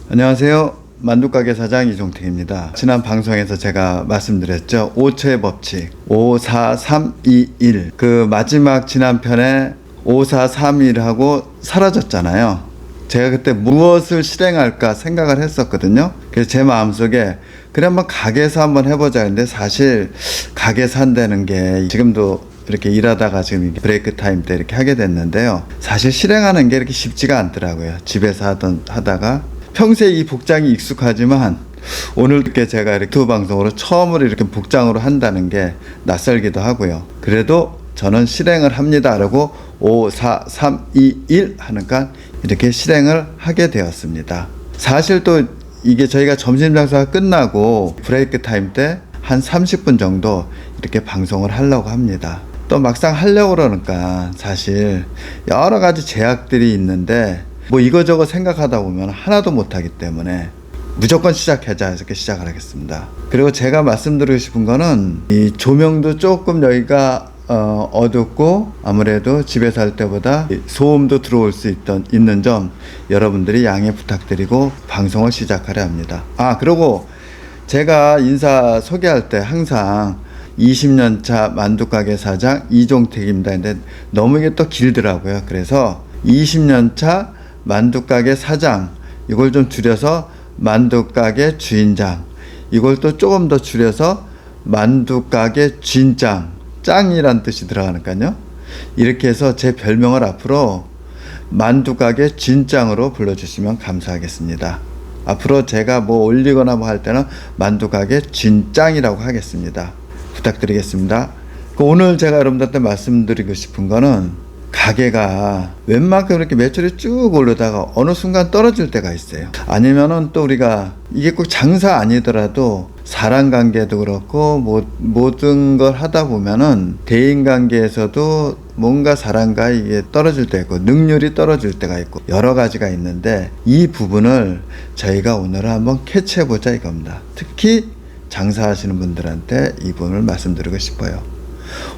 안녕하세요. 만두가게 사장 이종택입니다. 지난 방송에서 제가 말씀드렸죠. 5초의 법칙 5, 4, 3, 2, 1. 그 마지막 지난 편에 5, 4, 3, 1하고 사라졌잖아요. 제가 그때 무엇을 실행할까 생각을 했었거든요. 그래서 제 마음속에 그래 한번 가게에서 한번 해보자 했는데, 사실 가게에서 한다는 게 지금도 이렇게 일하다가 지금 브레이크 타임 때 이렇게 하게 됐는데요. 사실 실행하는 게 이렇게 쉽지가 않더라고요. 집에서 하다가 평소에 이 복장이 익숙하지만 오늘 이렇게 제가 이렇게 유튜브 방송으로 처음으로 이렇게 복장으로 한다는 게 낯설기도 하고요. 그래도 저는 실행을 합니다. 라고 5, 4, 3, 2, 1 하니까 이렇게 실행을 하게 되었습니다. 사실 또 이게 저희가 점심 장사가 끝나고 브레이크 타임 때 한 30분 정도 이렇게 방송을 하려고 합니다. 또 막상 하려고 그러니까 사실 여러 가지 제약들이 있는데 뭐 이거저거 생각하다 보면 하나도 못하기 때문에 무조건 시작하자 이렇게 시작을 하겠습니다. 그리고 제가 말씀드리고 싶은 거는 이 조명도 조금 여기가 어둡고 아무래도 집에서 할 때보다 소음도 들어올 수 있는 점 여러분들이 양해 부탁드리고 방송을 시작하려 합니다. 그리고 제가 인사 소개할 때 항상 20년차 만두가게 사장 이종택입니다. 근데 너무 이게 또 길더라고요. 그래서 20년차 만두가게 사장, 이걸 좀 줄여서 만두가게 주인장, 이걸 또 조금 더 줄여서 만두가게 주인장, 짱이란 뜻이 들어가니까요. 이렇게 해서 제 별명을 앞으로 만두가게 주인장으로 불러주시면 감사하겠습니다. 앞으로 제가 뭐 올리거나 뭐 할 때는 만두가게 주인장이라고 하겠습니다. 부탁드리겠습니다. 오늘 제가 여러분들한테 말씀드리고 싶은 거는, 가게가 웬만큼 이렇게 매출이 쭉 오르다가 어느 순간 떨어질 때가 있어요. 아니면은 또 우리가 이게 꼭 장사 아니더라도 사람 관계도 그렇고 모든 걸 하다 보면은 대인 관계에서도 뭔가 사람과 이게 떨어질 때 있고 능률이 떨어질 때가 있고 여러 가지가 있는데, 이 부분을 저희가 오늘 한번 캐치해보자 이겁니다. 특히 장사하시는 분들한테 이 부분을 말씀드리고 싶어요.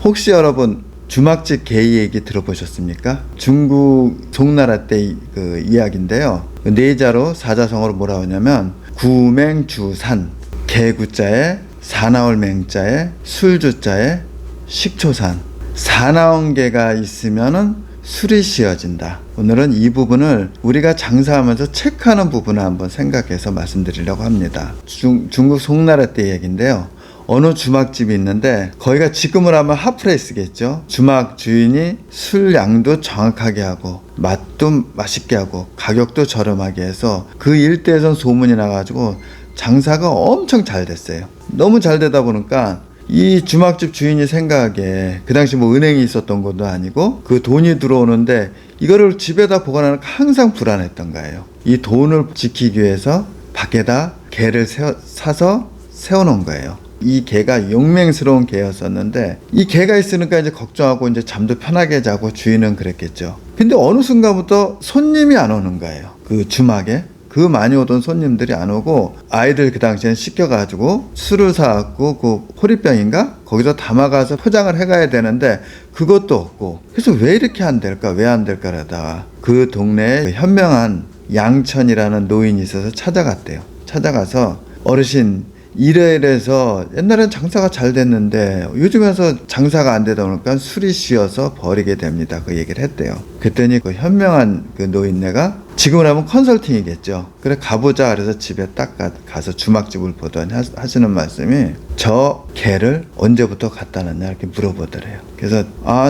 혹시 여러분 주막집 개 얘기 들어보셨습니까? 중국 송나라 때 그 이야기인데요. 네자로 사자성어로 뭐라고 하냐면 구맹주산, 개구자에 사나울 맹자에 술주자에 식초산, 사나운 개가 있으면은 술이 쉬어진다. 오늘은 이 부분을 우리가 장사하면서 체크하는 부분을 한번 생각해서 말씀드리려고 합니다. 중국 송나라 때 얘기인데요. 어느 주막집이 있는데 거기가 지금을 하면 핫플레이스겠죠. 주막 주인이 술 양도 정확하게 하고 맛도 맛있게 하고 가격도 저렴하게 해서 그 일대에선 소문이 나가지고 장사가 엄청 잘 됐어요. 너무 잘 되다 보니까 이 주막집 주인이 생각에, 그 당시 뭐 은행이 있었던 것도 아니고 그 돈이 들어오는데 이거를 집에다 보관하는 게 항상 불안했던 거예요. 이 돈을 지키기 위해서 밖에다 개를 사서 세워놓은 거예요. 이 개가 용맹스러운 개였었는데 이 개가 있으니까 이제 걱정하고 이제 잠도 편하게 자고 주인은 그랬겠죠. 근데 어느 순간부터 손님이 안 오는 거예요. 그 주막에 그 많이 오던 손님들이 안 오고, 아이들 그 당시엔 시켜가지고 술을 사갖고 그 호리병인가 거기서 담아가서 포장을 해가야 되는데 그것도 없고, 그래서 왜 이렇게 안 될까 왜 안 될까 하다가 그 동네에 현명한 양천이라는 노인이 있어서 찾아갔대요. 찾아가서 어르신 이래서 옛날엔 장사가 잘 됐는데 요즘에서 장사가 안 되다 보니까 술이 쉬어서 버리게 됩니다. 그 얘기를 했대요. 그랬더니 그 현명한 그 노인네가, 지금은 하면 컨설팅이겠죠. 그래 가보자. 그래서 집에 딱 가서 주막집을 보더니 하시는 말씀이, 저 개를 언제부터 갖다 놨냐 이렇게 물어보더래요. 그래서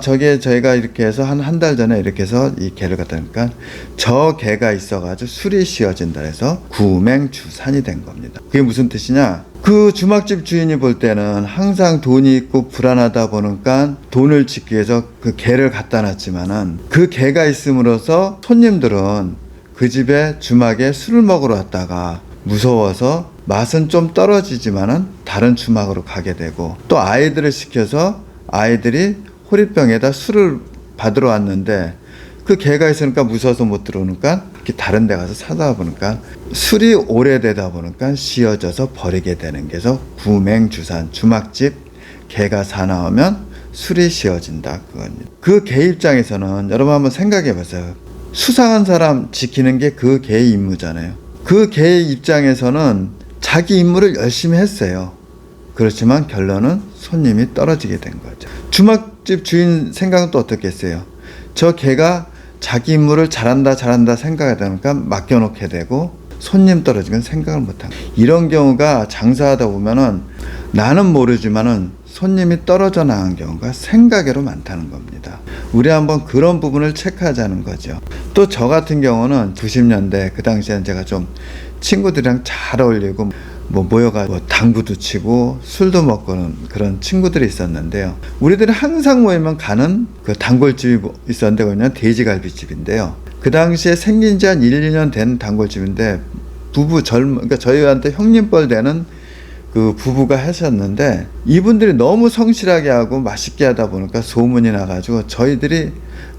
저게 저희가 이렇게 해서 한 달 전에 이렇게 해서 이 개를 갖다 놓으니까 저 개가 있어가지고 술이 쉬어진다 해서 구맹주산이 된 겁니다. 그게 무슨 뜻이냐? 그 주막집 주인이 볼 때는 항상 돈이 있고 불안하다 보니까 돈을 지키기 위해서 그 개를 갖다 놨지만은, 그 개가 있음으로써 손님들은 그 집에 주막에 술을 먹으러 왔다가 무서워서 맛은 좀 떨어지지만은 다른 주막으로 가게 되고, 또 아이들을 시켜서 아이들이 호리병에다 술을 받으러 왔는데 그 개가 있으니까 무서워서 못 들어오니까 이렇게 다른 데 가서 사다 보니까 술이 오래되다 보니까 씌어져서 버리게 되는 게, 그래서 구맹주산, 주막집 개가 사나우면 술이 씌어진다 그겁니다. 그 개 입장에서는 여러분 한번 생각해 보세요. 수상한 사람 지키는 게 그 개의 임무잖아요. 그 개의 입장에서는 자기 임무를 열심히 했어요. 그렇지만 결론은 손님이 떨어지게 된 거죠. 주막집 주인 생각은 또 어떻겠어요? 저 개가 자기 임무를 잘한다 생각하다니까 맡겨놓게 되고 손님 떨어지건 생각을 못하고, 이런 경우가 장사하다 보면은 나는 모르지만은 손님이 떨어져 나간 경우가 생각외로 많다는 겁니다. 우리 한번 그런 부분을 체크하자는 거죠. 또 저 같은 경우는 90년대 그 당시엔 제가 좀 친구들이랑 잘 어울리고 모여가 당구도 치고 술도 먹고는 그런 친구들이 있었는데요. 우리들이 항상 모이면 가는 그 단골집이 있었는데 그냥 돼지갈비집인데요. 그 당시에 생긴 지 한 1, 2년 된 단골집인데 그러니까 저희한테 형님뻘 되는 그 부부가 하셨는데, 이분들이 너무 성실하게 하고 맛있게 하다 보니까 소문이 나가지고 저희들이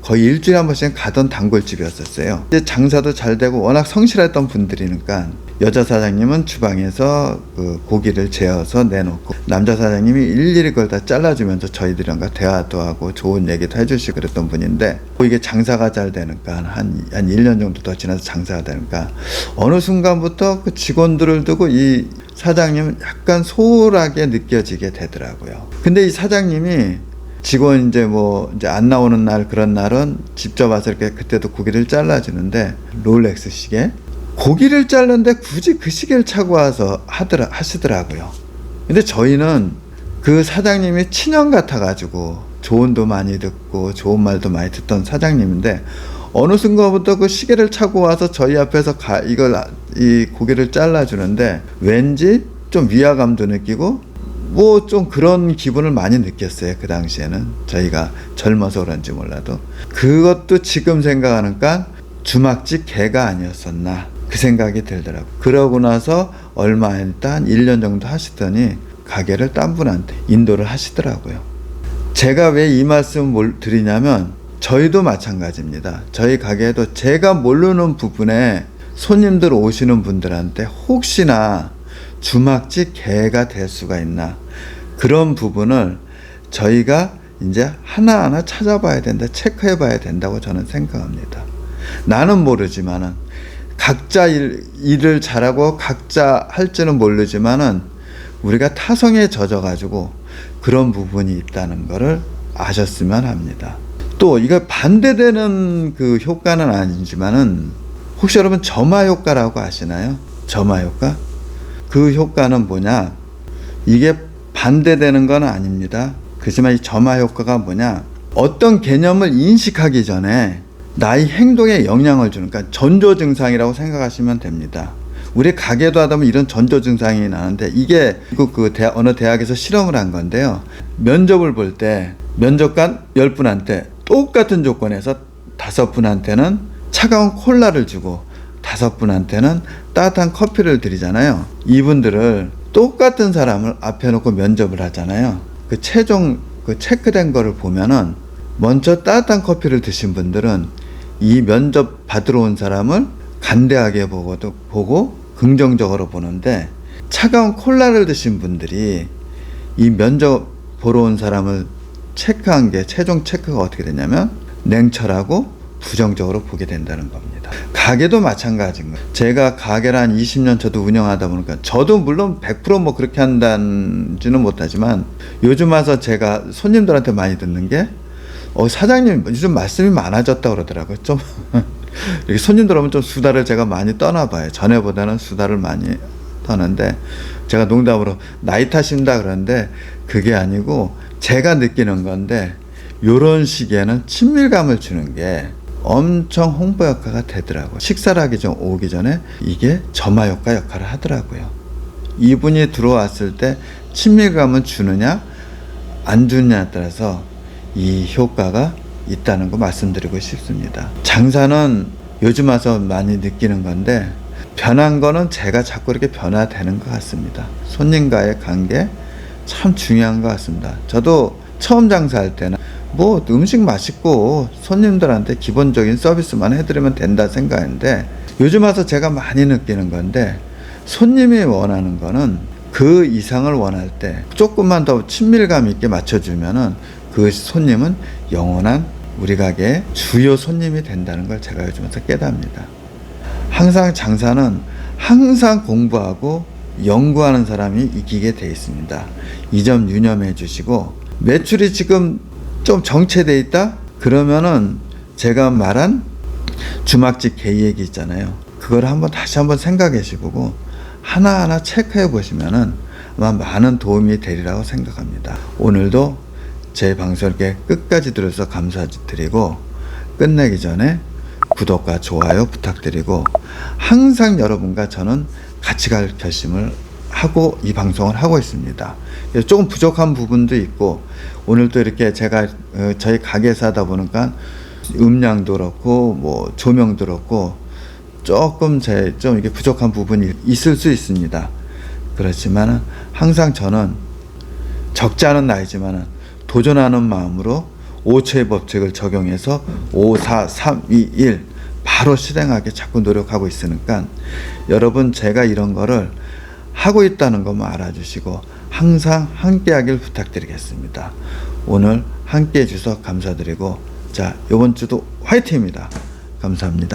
거의 일주일에 한 번씩 가던 단골집이었었어요. 이제 장사도 잘 되고 워낙 성실했던 분들이니까 여자 사장님은 주방에서 그 고기를 재어서 내놓고, 남자 사장님이 일일이 그걸 다 잘라주면서 저희들이랑 대화도 하고 좋은 얘기도 해주시고 그랬던 분인데, 이게 장사가 잘 되니까 한 1년 정도 더 지나서 장사가 되니까 어느 순간부터 그 직원들을 두고 이 사장님은 약간 소홀하게 느껴지게 되더라고요. 근데 이 사장님이 직원 이제 안 나오는 날, 그런 날은 직접 와서 이렇게 그때도 고기를 잘라주는데, 롤렉스 시계 고기를 자르는데 굳이 그 시계를 차고 와서 하시더라고요. 근데 저희는 그 사장님이 친형 같아가지고 조언도 많이 듣고 좋은 말도 많이 듣던 사장님인데, 어느 순간부터 그 시계를 차고 와서 저희 앞에서 이 고기를 잘라주는데 왠지 좀 위화감도 느끼고 좀 그런 기분을 많이 느꼈어요. 그 당시에는 저희가 젊어서 그런지 몰라도. 그것도 지금 생각하니까 주막집 개가 아니었었나 그 생각이 들더라고요. 그러고 나서 얼마 안 있다 한 1년 정도 하시더니 가게를 딴 분한테 인도를 하시더라고요. 제가 왜 이 말씀을 드리냐면, 저희도 마찬가지입니다. 저희 가게에도 제가 모르는 부분에 손님들 오시는 분들한테 혹시나 주막집 개가 될 수가 있나, 그런 부분을 저희가 이제 하나하나 찾아봐야 된다, 체크해 봐야 된다고 저는 생각합니다. 나는 모르지만은 각자 일을 잘하고 각자 할지는 모르지만은 우리가 타성에 젖어가지고 그런 부분이 있다는 것을 아셨으면 합니다. 또 이거 반대되는 그 효과는 아니지만은, 혹시 여러분 점화 효과라고 아시나요? 점화 효과? 그 효과는 뭐냐? 이게 반대되는 건 아닙니다. 그렇지만 이 점화 효과가 뭐냐? 어떤 개념을 인식하기 전에 나의 행동에 영향을 주는, 그러니까 전조 증상이라고 생각하시면 됩니다. 우리 가게도 하다 보면 이런 전조 증상이 나는데, 이게 어느 대학에서 실험을 한 건데요. 면접을 볼 때 면접관 10분한테 똑같은 조건에서 5분한테는 차가운 콜라를 주고 5분한테는 따뜻한 커피를 드리잖아요. 이분들을 똑같은 사람을 앞에 놓고 면접을 하잖아요. 그 최종 체크된 거를 보면은, 먼저 따뜻한 커피를 드신 분들은 이 면접 받으러 온 사람을 간대하게 보고 긍정적으로 보는데, 차가운 콜라를 드신 분들이 이 면접 보러 온 사람을 체크한 게, 최종 체크가 어떻게 되냐면 냉철하고 부정적으로 보게 된다는 겁니다. 가게도 마찬가지인 거예요. 제가 가게를 한 20년 저도 운영하다 보니까, 저도 물론 100% 그렇게 한다지는 못하지만 요즘 와서 제가 손님들한테 많이 듣는 게, 사장님 요즘 말씀이 많아졌다고 그러더라고요. 좀 이렇게 손님들 오면 좀 수다를 제가 많이 떠나 봐요. 전에보다는 수다를 많이 떠는데, 제가 농담으로 나이 탓인다 그러는데 그게 아니고 제가 느끼는 건데, 요런 시기에는 친밀감을 주는 게 엄청 홍보 효과가 되더라고요. 식사를 오기 전에 이게 점화 효과 역할을 하더라고요. 이분이 들어왔을 때 친밀감을 주느냐 안 주느냐에 따라서 이 효과가 있다는 거 말씀드리고 싶습니다. 장사는 요즘 와서 많이 느끼는 건데, 변한 거는 제가 자꾸 이렇게 변화되는 것 같습니다. 손님과의 관계 참 중요한 것 같습니다. 저도 처음 장사할 때는 음식 맛있고 손님들한테 기본적인 서비스만 해드리면 된다 생각했는데, 요즘 와서 제가 많이 느끼는 건데, 손님이 원하는 거는 그 이상을 원할 때 조금만 더 친밀감 있게 맞춰주면은 그 손님은 영원한 우리 가게의 주요 손님이 된다는 걸 제가 요즘 와서 깨닫습니다. 항상 장사는 항상 공부하고 연구하는 사람이 이기게 돼 있습니다. 이 점 유념해 주시고, 매출이 지금 좀 정체돼 있다? 그러면은 제가 말한 주막집 계획이 있잖아요. 그걸 다시 한번 생각해 보고 하나하나 체크해 보시면은 아마 많은 도움이 되리라고 생각합니다. 오늘도 제 방송을 이렇게 끝까지 들어서 감사드리고, 끝내기 전에 구독과 좋아요 부탁드리고, 항상 여러분과 저는 같이 갈 결심을 하고 이 방송을 하고 있습니다. 조금 부족한 부분도 있고, 오늘도 이렇게 제가 저희 가게에서 하다 보니까 음량도 그렇고 뭐 조명도 그렇고 조금 좀 이게 부족한 부분이 있을 수 있습니다. 그렇지만 항상 저는 적지 않은 나이지만 도전하는 마음으로 5초의 법칙을 적용해서 5, 4, 3, 2, 1 바로 실행하게 자꾸 노력하고 있으니까, 여러분 제가 이런 거를 하고 있다는 것만 알아주시고 항상 함께하길 부탁드리겠습니다. 오늘 함께해 주셔서 감사드리고, 자, 이번 주도 화이팅입니다. 감사합니다.